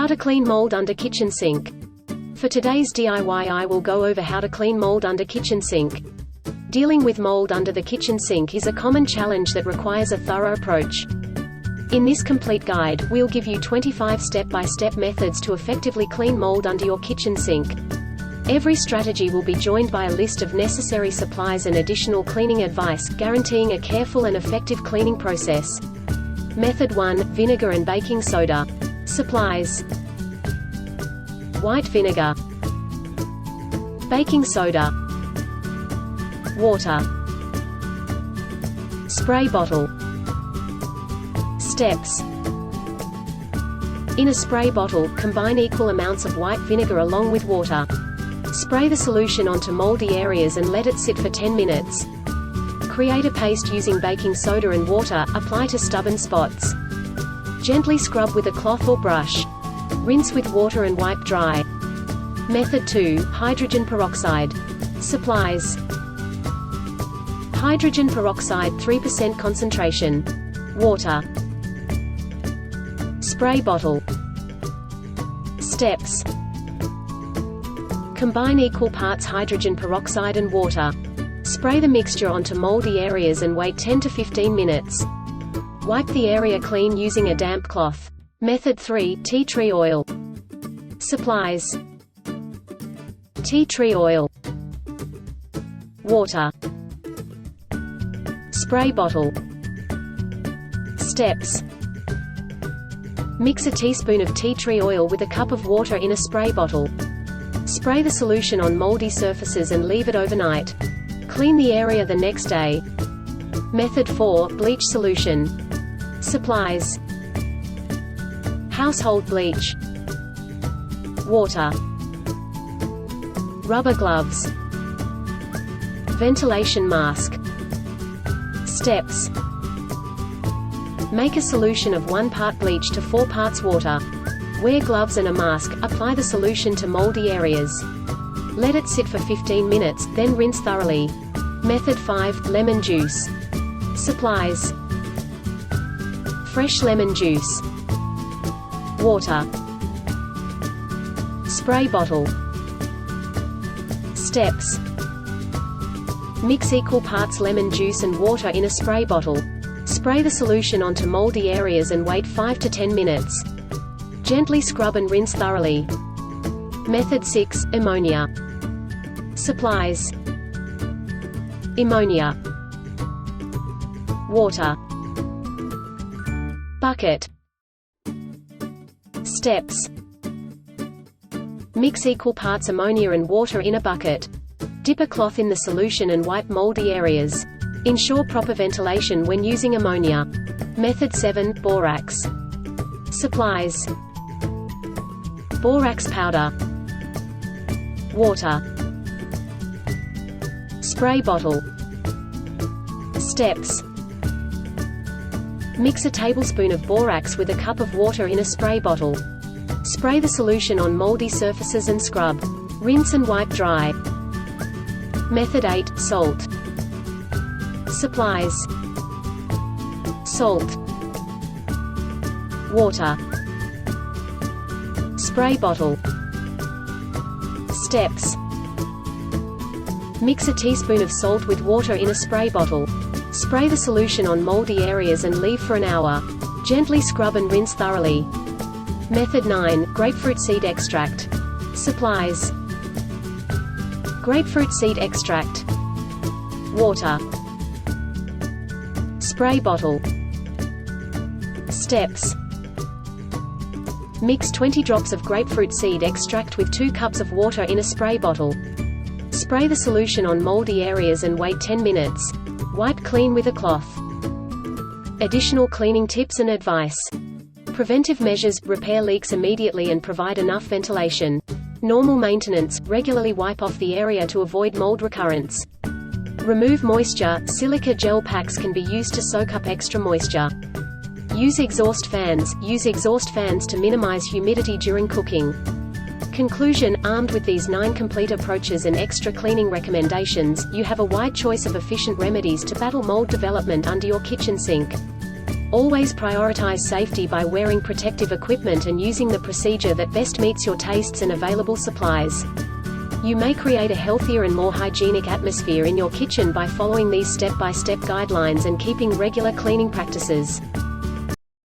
to clean mold under kitchen sink. For today's DIY, I will go over how to clean mold under kitchen sink. Dealing with mold under the kitchen sink is a common challenge that requires a thorough approach. In this complete guide, we'll give you 25 step-by-step methods to effectively clean mold under your kitchen sink. Every strategy will be joined by a list of necessary supplies and additional cleaning advice, guaranteeing a careful and effective cleaning process. Method 1: Vinegar and baking soda. Supplies: white vinegar, baking soda, water, spray bottle. Steps: in a spray bottle, combine equal amounts of white vinegar along with water. Spray the solution onto moldy areas and let it sit for 10 minutes. Create a paste using baking soda and water, apply to stubborn spots. Gently scrub with a cloth or brush. Rinse with water and wipe dry. Method 2: Hydrogen peroxide. Supplies: hydrogen peroxide 3% concentration, water, spray bottle. Steps: combine equal parts hydrogen peroxide and water. Spray the mixture onto moldy areas and wait 10 to 15 minutes. Wipe the area clean using a damp cloth. Method 3: Tea tree oil. Supplies: tea tree oil, water, spray bottle. Steps: mix a teaspoon of tea tree oil with a cup of water in a spray bottle. Spray the solution on moldy surfaces and leave it overnight. Clean the area the next day. Method 4: Bleach solution. Supplies: household bleach, water, rubber gloves, ventilation mask. Steps: make a solution of 1 part bleach to 4 parts water. Wear gloves and a mask, apply the solution to moldy areas. Let it sit for 15 minutes, then rinse thoroughly. Method 5: Lemon juice. Supplies: fresh lemon juice, water, spray bottle. Steps: mix equal parts lemon juice and water in a spray bottle. Spray the solution onto moldy areas and wait 5 to 10 minutes. Gently scrub and rinse thoroughly. Method 6: Ammonia. Supplies: ammonia, water, bucket. Steps: mix equal parts ammonia and water in a bucket. Dip a cloth in the solution and wipe moldy areas. Ensure proper ventilation when using ammonia. Method 7: Borax. Supplies: borax powder, water, spray bottle. Steps: mix a tablespoon of borax with a cup of water in a spray bottle. Spray the solution on moldy surfaces and scrub. Rinse and wipe dry. Method 8: Salt. Supplies: salt, water, spray bottle. Steps: mix a teaspoon of salt with water in a spray bottle. Spray the solution on moldy areas and leave for an hour. Gently scrub and rinse thoroughly. Method 9: Grapefruit seed extract. Supplies: grapefruit seed extract, water, spray bottle. Steps: mix 20 drops of grapefruit seed extract with 2 cups of water in a spray bottle. Spray the solution on moldy areas and wait 10 minutes. Wipe clean with a cloth. Additional cleaning tips and advice. Preventive measures: repair leaks immediately and provide enough ventilation. Normal maintenance: regularly wipe off the area to avoid mold recurrence. Remove moisture: silica gel packs can be used to soak up extra moisture. Use exhaust fans: use exhaust fans to minimize humidity during cooking. Conclusion: armed with these 9 complete approaches and extra cleaning recommendations, you have a wide choice of efficient remedies to battle mold development under your kitchen sink. Always prioritize safety by wearing protective equipment and using the procedure that best meets your tastes and available supplies. You may create a healthier and more hygienic atmosphere in your kitchen by following these step-by-step guidelines and keeping regular cleaning practices.